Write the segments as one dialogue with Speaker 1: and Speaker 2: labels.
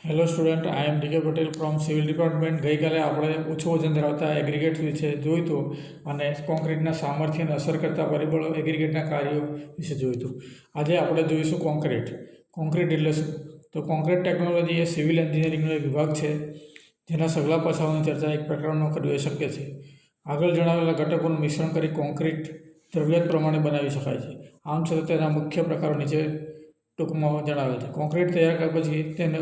Speaker 1: Hello student, I am D K Patel from civil department. ગઈકાલે આપણે ઓછું વજન ધરાવતા એગ્રીગેટ વિશે જોયું હતું અને કોન્ક્રીટના સામર્થ્યને અસર કરતા પરિબળો એગ્રીગેટના કાર્યો વિશે જોયું હતું. આજે આપણે જોઈશું કોન્ક્રીટ. કોન્ક્રીટ એટલે શું? તો કોન્ક્રીટ ટેકનોલોજી એ સિવિલ એન્જિનિયરિંગનો એક વિભાગ છે જેના સગલા પાસાઓની ચર્ચા એક પ્રકરણમાં કરવી શક્ય છે. આગળ જણાવેલા ઘટકોનું મિશ્રણ કરી કોન્ક્રીટ જરૂરિયાત પ્રમાણે બનાવી શકાય છે. આમ છતાં તેના મુખ્ય પ્રકારો નીચે ટૂંકમાં જણાવેલ છે. કોન્ક્રીટ તૈયાર કર્યા પછી તેનો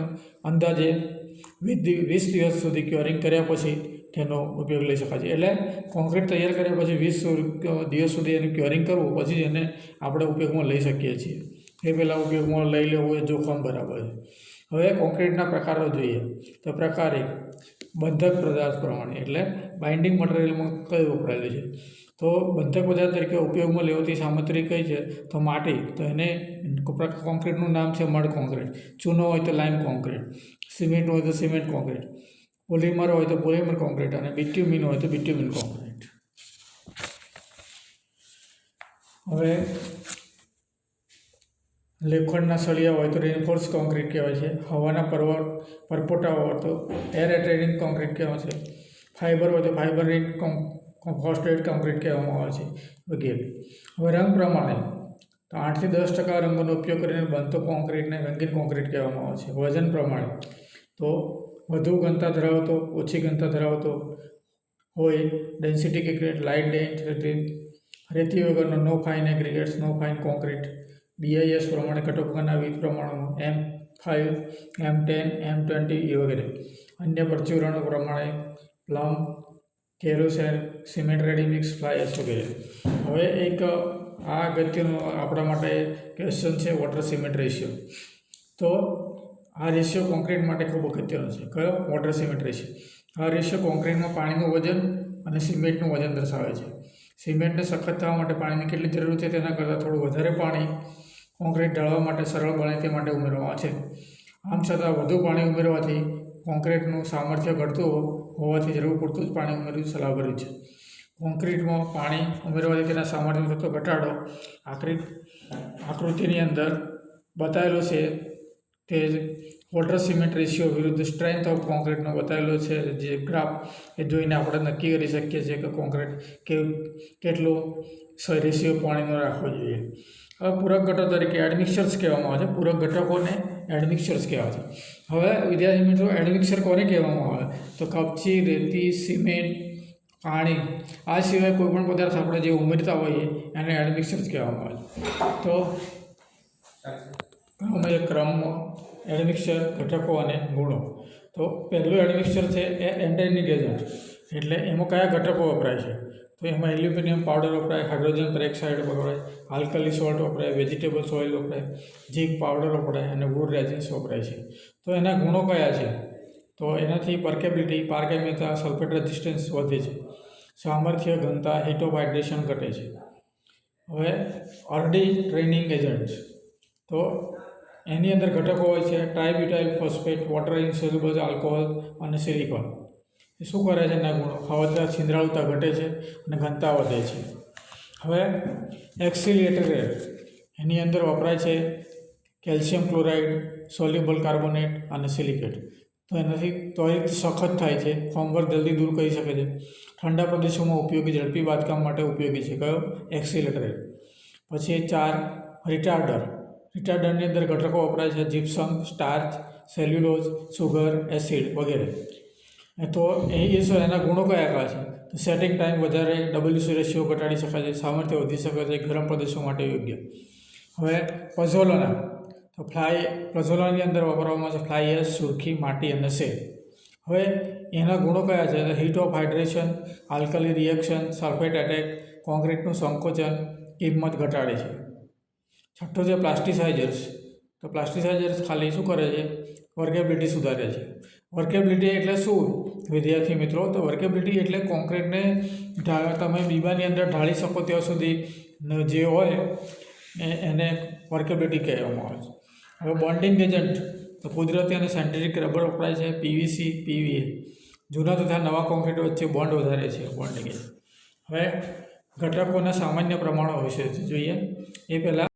Speaker 1: અંદાજે 20 દિવસ સુધી ક્યોરિંગ કર્યા પછી તેનો ઉપયોગ લઈ શકાય છે. એટલે કોન્ક્રીટ તૈયાર કર્યા પછી 20 દિવસ સુધી એનું ક્યોરિંગ કરવું, પછી એને આપણે ઉપયોગમાં લઈ શકીએ છીએ. એ પહેલાં ઉપયોગમાં લઈ લેવું એ જોખમ બરાબર છે. હવે કોન્ક્રીટના પ્રકારો જોઈએ તો પ્રકાર 1, બંધક પદાર્થ પ્રમાણે, એટલે બાઇન્ડિંગ મટીરિયલમાં કયું વપરાયેલું છે. તો બંધક પદાર્થ તરીકે ઉપયોગમાં લેવાતી સામગ્રી કઈ છે? તો માટી. તો એને કોન્ક્રીટનું નામ છે મડ કોન્ક્રીટ. ચૂનો હોય તો લાઇમ કોન્ક્રીટ, સિમેન્ટ હોય તો સિમેન્ટ કોન્ક્રીટ, પોલિમર હોય તો પોલિમર કોન્ક્રીટ અને બિટ્યુમિન હોય તો બિટ્યુમિન કોન્ક્રીટ. હવે લોખંડના સળિયા હોય તો રેનફોર્સ કોન્ક્રીટ કહેવાય છે. હવાના પરપોટા હોય તો એર રેટેનિંગ કોન્ક્રીટ કહેવાય છે. ફાઇબર હોય તો ફાઇબર રિંગ ફોસ્ફેટ કોન્ક્રીટ કહેવામાં આવે છે, વગેરે. હવે રંગ પ્રમાણે તો 8 થી 10% રંગોનો ઉપયોગ કરીને બનતો કોન્ક્રીટને રંગીન કોન્ક્રીટ કહેવામાં આવે છે. વજન પ્રમાણે તો વધુ ઘનતા ધરાવતો, ઓછી ઘનતા ધરાવતો હોય, ડેન્સિટી એગ્રીગેટ, લાઇટ ડેન્સિટી, રેતી વગરનો નો ફાઇન એગ્રીગેટ્સ, નો ફાઇન કોન્ક્રીટ. BIS પ્રમાણે ઘટકોના વિવિધ પ્રમાણોમાં M5, M10, M20 વગેરે. અન્ય પરચુરણો પ્રમાણે plum, kerosene, cement ready mix, fly ash વગેરે. હવે એક આ અગત્યનો આપણા માટે ક્વેશ્ચન છે વોટર સિમેન્ટ રેશિયો. તો આ રેશિયો કોન્ક્રીટ માટે ખૂબ અગત્યનો છે. કયો? Water cement ratio. આ રેશિયો કોન્ક્રીટમાં પાણીનું વજન અને સિમેન્ટનું વજન દર્શાવે છે. સિમેન્ટને સખત થવા માટે પાણીની કેટલી જરૂર છે તેના કરતાં થોડું વધારે પાણી કોન્ક્રીટ ઢાળવા માટે સરળ બને તે માટે ઉમેરવામાં આવે છે. આમ છતાં વધુ પાણી ઉમેરવાથી કોન્ક્રીટનું સામર્થ્ય ઘટતું હોવાથી જરૂર પૂરતું જ પાણી ઉમેરવું સલાહભર્યું છે. કોન્ક્રીટમાં પાણી ઉમેરવાથી તેના સામર્થ્યમાં થતો ઘટાડો આકૃતિની અંદર બતાવેલો છે. તે વોટર સિમેન્ટ રેશિયો વિરુદ્ધ સ્ટ્રેન્થ ઓફ કોન્ક્રીટનો બતાવેલો છે. જે ગ્રાફ એ જોઈને આપણે નક્કી કરી શકીએ છીએ કે કોન્ક્રીટ કેટલો રેશિયો પાણીનો રાખવો જોઈએ. હવે પૂરક ઘટકો તરીકે એડમિક્સર્સ કહેવામાં આવે છે. પૂરક ઘટકોને એડમિક્સર્સ કહેવાય છે. હવે વિદ્યાર્થી મિત્રો, એડમિક્સર કોને કહેવામાં આવે? તો કપચી, રેતી, સિમેન્ટ, પાણી, આ સિવાય કોઈપણ પદાર્થ આપણે જે ઉમેરતા હોઈએ એને એડમિક્સર્સ કહેવામાં આવે છે. તો ક્રમમાં એડમિક્સર ઘટકો અને ગુણો. તો પહેલું એડમિક્સર છે એ એન્ટાઇનિક એજન્ટ, એટલે એમાં કયા ઘટકો વપરાય છે? તો એમાં એલ્યુમિનિયમ પાવડર વપરાય, હાઇડ્રોજન પેરોક્સાઇડ વપરાય, આલ્કલી સોલ્ટ વપરાય, વેજીટેબલ સોઇલ વપરાય, ઝીંક પાવડર વપરાય અને વુડ રેઝિન્સ વપરાય છે. તો એના ગુણો કયા છે? તો એનાથી પરકેબિલિટી, પારગમ્યતા, સલ્ફેટ રેઝિસ્ટન્સ વધે છે. સામર્થ્ય, ઘનતા, હીટ ઓફ હાઇડ્રેશન ઘટે છે. હવે અર્ડી ટ્રેનિંગ એજન્ટ, તો એની અંદર ઘટકો હોય છે ટ્રાઇબ્યુટાઇલ ફોસ્ફેટ, વોટર ઇન્સોલ્યુબલ આલ્કોહોલ અને સિલિકોન. એ શું કરે છે? એના ગુણો હવાના છિદ્રાળુતા ઘટે છે અને ઘનતા વધે છે. હવે એક્સિલેટર, એની અંદર વપરાય છે કેલ્શિયમ ક્લોરાઇડ, સોલ્યુબલ કાર્બોનેટ અને સિલિકેટ. તો એનાથી ત્વરિત સખત થાય છે, હોમવર્ક જલ્દી દૂર કરી શકે છે. ઠંડા પ્રદેશોમાં ઉપયોગી, ઝડપી બાંધકામ માટે ઉપયોગી છે. કયો? એક્સિલેટર. પછી 4, રિટાર્ડર. રિટાર્ડરની અંદર ઘટકો વપરાય છે gypsum, starch, cellulose, sugar, acid વગેરે. તો એના ગુણો કયા કયા છે? તો સેટિંગ ટાઈમ વધારે, WC રેશિયો ઘટાડી શકાય છે, સામર્થ્ય વધી શકે છે, ગરમ પ્રદેશો માટે યોગ્ય. હવે પઝોલના, તો પઝોલાની અંદર વાપરવામાં આવે છે ફ્લાય એશ, સુરખી, માટી અને સેલ. હવે એના ગુણો કયા છે? Heat of hydration, alkali reaction, sulphate attack, કોન્ક્રીટનું સંકોચન, કિંમત ઘટાડે છે. છઠ્ઠું છે પ્લાસ્ટિસાઇઝર્સ. તો પ્લાસ્ટિસાઇઝર્સ ખાલી શું કરે છે? વર્કેબિલિટી સુધારે છે. વર્કેબિલિટી એટલે શું વિદ્યાર્થી મિત્રો? તો વર્કેબિલિટી એટલે કોન્ક્રીટને તમે બીબાની અંદર ઢાળી શકો ત્યાં સુધી જે હોય એને વર્કેબિલિટી કહેવામાં આવે છે. હવે બોન્ડિંગ એજન્ટ, તો કુદરતી અને સેન્ટેટિક રબર વપરાય છે, PVC, PVA. જૂના તથા નવા કોન્ક્રીટ વચ્ચે બોન્ડ વધારે છે, બોન્ડિંગ એજન્ટ. હવે ઘટકોના સામાન્ય પ્રમાણો વિશે જોઈએ. એ પહેલાં